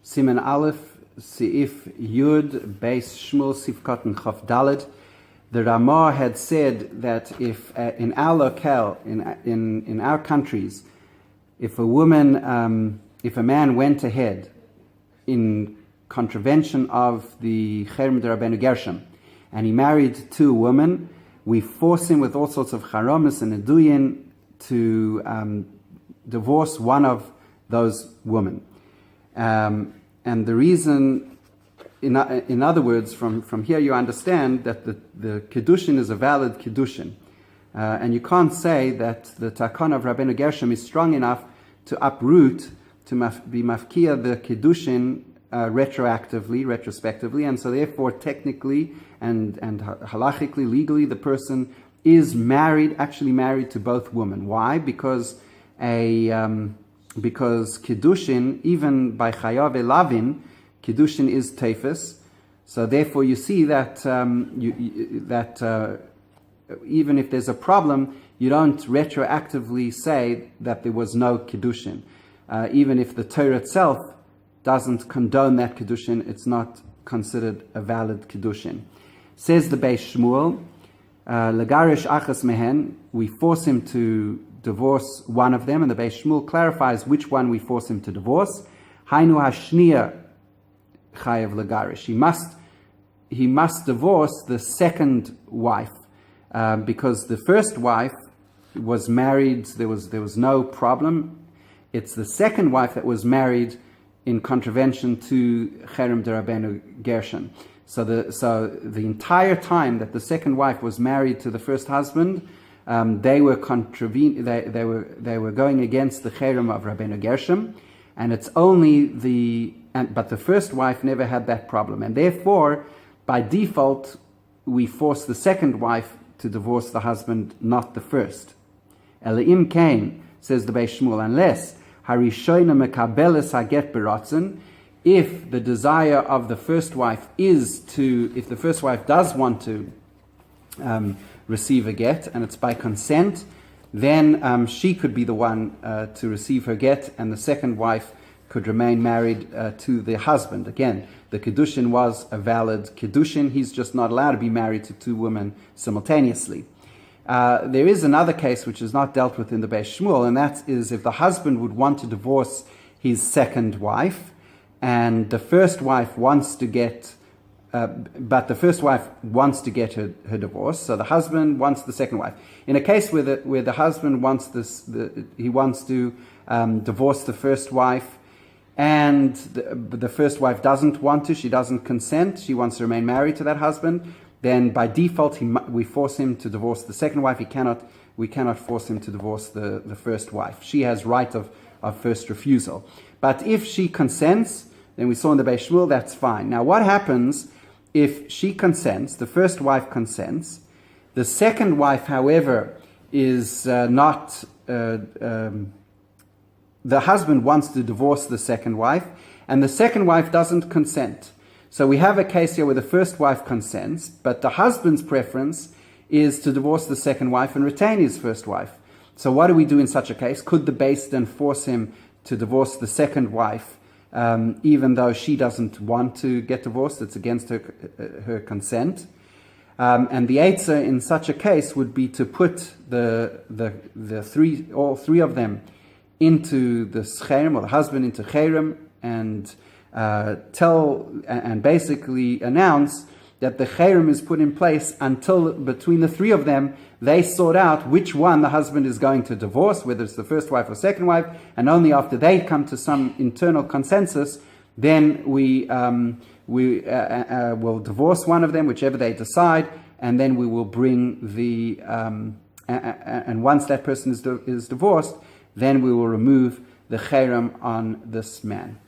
Siman Aleph, Sa'if Yud, Beis Shmuel, Sifkat and Chaf Daled. The Ramah had said that if in our locale, in our countries, if a woman, if a man went ahead in contravention of the Cherem de Rabbeinu Gershom, and he married two women, we force him with all sorts of charamas and eduyin to divorce one of those women. And the reason, in other words, from here you understand that the Kiddushin is a valid Kiddushin. And you can't say that the Takon of Rabbeinu Gershom is strong enough to uproot, to be mafkia the Kiddushin retrospectively, and so therefore technically and halachically, legally, the person is actually married to both women. Why? Because Kiddushin, even by Chayav Elavin, Kiddushin is Tefes. So therefore you see that even if there's a problem, you don't retroactively say that there was no Kiddushin. Even if the Torah itself doesn't condone that Kiddushin, it's not considered a valid Kiddushin. Says the Beis Shmuel, Legarish Achas Mehen, we force him to divorce one of them, and the Beis Shmuel clarifies which one we force him to divorce. Hainu Hashnia Chayev Legarish. He must divorce the second wife, because the first wife was married, there was no problem. It's the second wife that was married in contravention to Cherem de Rabbeinu Gershon. So the entire time that the second wife was married to the first husband, they were going against the Cherem of Rabbeinu Gershom, and it's only but the first wife never had that problem, and therefore by default we force the second wife to divorce the husband, not the first. Elohim Cain, says the Beis Shmuel, unless Harishoina mekabeles haget beratzon, if the desire of the first wife if the first wife does want to receive a get, and it's by consent, then she could be the one to receive her get, and the second wife could remain married to the husband. Again, the Kiddushin was a valid Kiddushin. He's just not allowed to be married to two women simultaneously. There is another case which is not dealt with in the Beis Shmuel, and that is if the husband would want to divorce his second wife, and the first wife wants to get, but the first wife wants to get her divorce, so the husband wants the second wife. In a case where the husband wants he wants to divorce the first wife, and the first wife doesn't want to, she doesn't consent, she wants to remain married to that husband, then by default we force him to divorce the second wife. We cannot force him to divorce the first wife. She has right of first refusal. But if she consents, then we saw in the Beis Shmuel, that's fine. Now what happens if she consents, the first wife consents, the second wife, however, is not... the husband wants to divorce the second wife, and the second wife doesn't consent. So we have a case here where the first wife consents, but the husband's preference is to divorce the second wife and retain his first wife. So what do we do in such a case? Could the Beis then force him to divorce the second wife, even though she doesn't want to get divorced? It's against her consent. And the Eitzah in such a case would be to put all three of them into the Cherem, or the husband into Cherem, and basically announce that the Cherem is put in place until between the three of them they sort out which one the husband is going to divorce, whether it's the first wife or second wife, and only after they come to some internal consensus, then we will divorce one of them, whichever they decide, and then we will bring and once that person is divorced, then we will remove the Cherem on this man.